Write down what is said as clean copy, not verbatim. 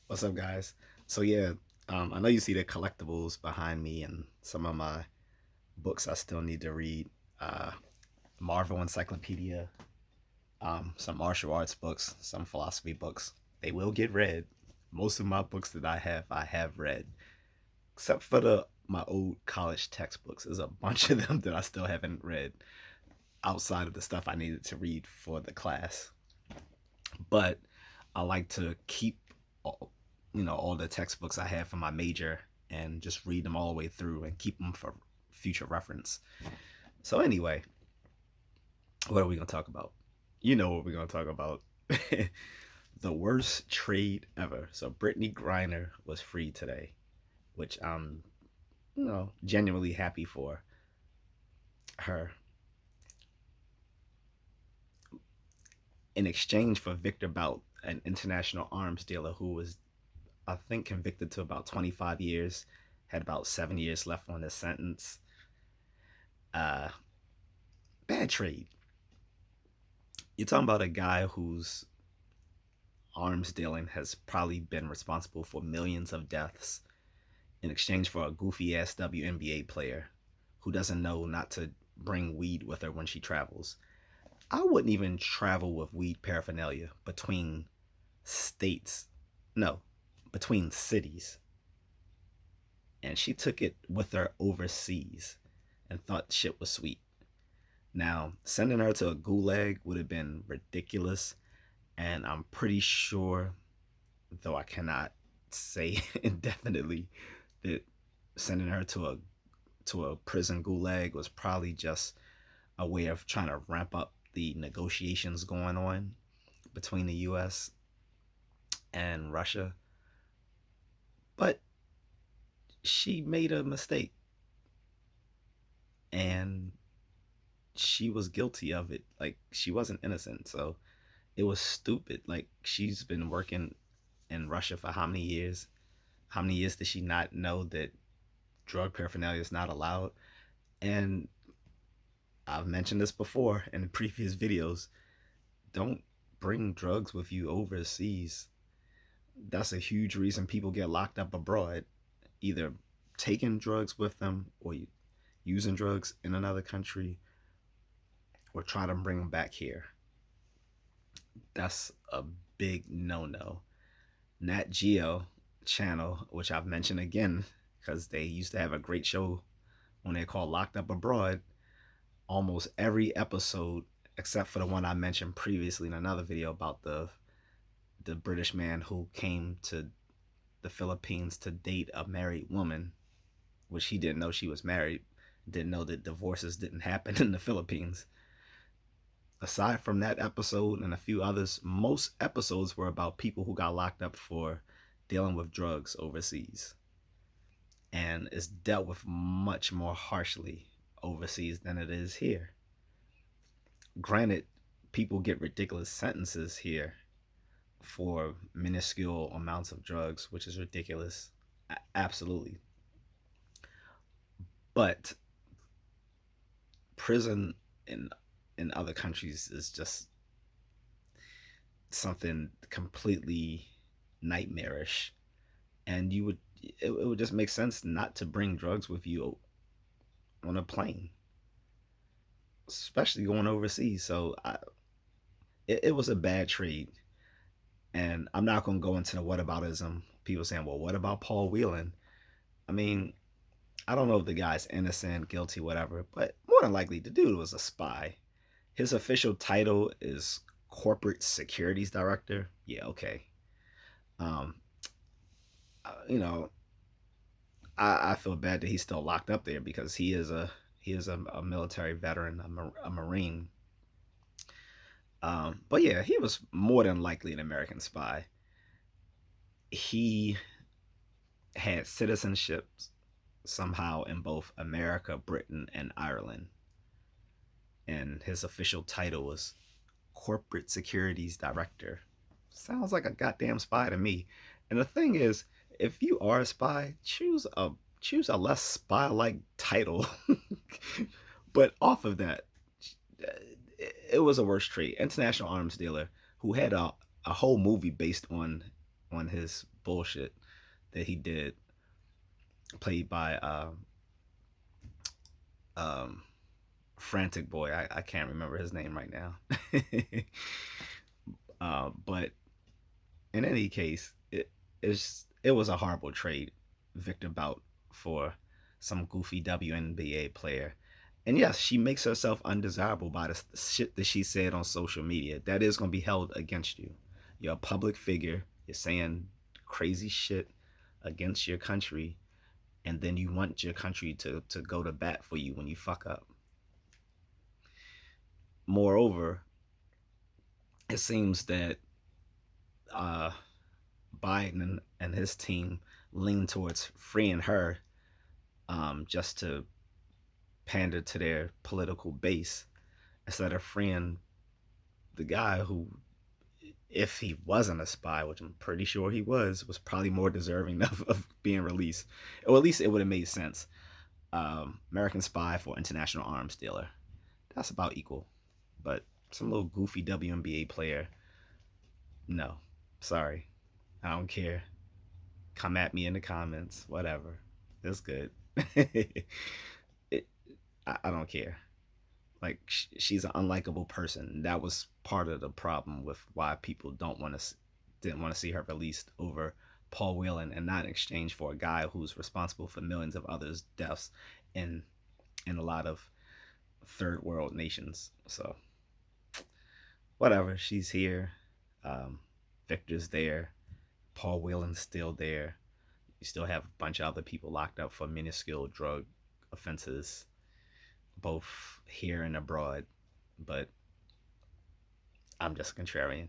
What's up, guys? So yeah, I know you see the collectibles behind me and some of my books I still need to read. Uh, Marvel Encyclopedia, some martial arts books, some philosophy books. They will get read. Most of my books that I have read, except for the my old college textbooks. There's a bunch of them that I still haven't read outside of the stuff I needed to read for the class. But I like to keep all, all the textbooks I have for my major and just read them all the way through and keep them for future reference. So anyway, what are we gonna talk about? You know what we're gonna talk about. The worst trade ever. So Brittney Griner was free today, which I'm genuinely happy for her. In exchange for Viktor Bout, an international arms dealer who was, I think, convicted to about 25 years, had about 7 years left on his sentence. Uh, Bad trade. You're talking about a guy whose arms dealing has probably been responsible for millions of deaths in exchange for a goofy ass WNBA player who doesn't know not to bring weed with her when she travels. I wouldn't even travel with weed paraphernalia between states. No, between cities. And she took it with her overseas and thought shit was sweet. Now, sending her to a gulag would have been ridiculous, and I'm pretty sure, though I cannot say indefinitely, that sending her to a prison gulag was probably just a way of trying to ramp up the negotiations going on between the US and Russia. But she made a mistake and she was guilty of it. Like, she wasn't innocent. So it was stupid. Like, she's been working in Russia for how many years? How many years did she not know that drug paraphernalia is not allowed? And I've mentioned this before in previous videos. Don't bring drugs with you overseas. That's a huge reason people get locked up abroad, either taking drugs with them or using drugs in another country or try to bring them back here. That's a big no-no. Nat Geo channel, which I've mentioned again because they used to have a great show when they called Locked Up Abroad. Almost every episode, except for the one I mentioned previously in another video about the British man who came to the Philippines to date a married woman, which he didn't know she was married, didn't know that divorces didn't happen in the Philippines. Aside from that episode and a few others, most episodes were about people who got locked up for dealing with drugs overseas. And it's dealt with much more harshly overseas than it is here. Granted, people get ridiculous sentences here for minuscule amounts of drugs, which is ridiculous. Absolutely. But prison in other countries is just something completely nightmarish, and it would just make sense not to bring drugs with you on a plane, especially going overseas. So it was a bad trade, and I'm not going to go into the whataboutism. People saying, well, what about Paul Whelan? I mean, I don't know if the guy's innocent, guilty, whatever, but more than likely the dude was a spy. His official title is corporate securities director. Yeah, okay. Um, you know, I feel bad that he's still locked up there because he is a military veteran, a Marine. But yeah, he was more than likely an American spy. He had citizenship somehow in both America, Britain, and Ireland, and his official title was corporate securities director. Sounds like a goddamn spy to me. And the thing is, if you are a spy, choose a less spy like title. But off of that, it was a worse trade. International arms dealer who had a whole movie based on his bullshit that he did, played by um, Frantic Boy. I can't remember his name right now. But in any case, it was a horrible trade, Victor Bout for some goofy WNBA player. And yes, she makes herself undesirable by the shit that she said on social media. That is going to be held against you. You're a public figure. You're saying crazy shit against your country, and then you want your country to go to bat for you when you fuck up. Moreover, it seems that uh, Biden and his team lean towards freeing her, just to pander to their political base, instead of freeing the guy who, if he wasn't a spy, which I'm pretty sure he was probably more deserving of being released. Or at least it would have made sense. American spy for international arms dealer. That's about equal. But some little goofy WNBA player, no. Sorry. I don't care. Come at me in the comments. Whatever. It's good. it, I don't care. Like, she's an unlikable person. That was part of the problem with why people didn't want to see her released over Paul Whelan, and not in exchange for a guy who's responsible for millions of others' deaths in a lot of third world nations. So whatever, she's here. Um, Victor's there. Paul Whelan's still there. You still have a bunch of other people locked up for minuscule drug offenses, both here and abroad. But I'm just a contrarian.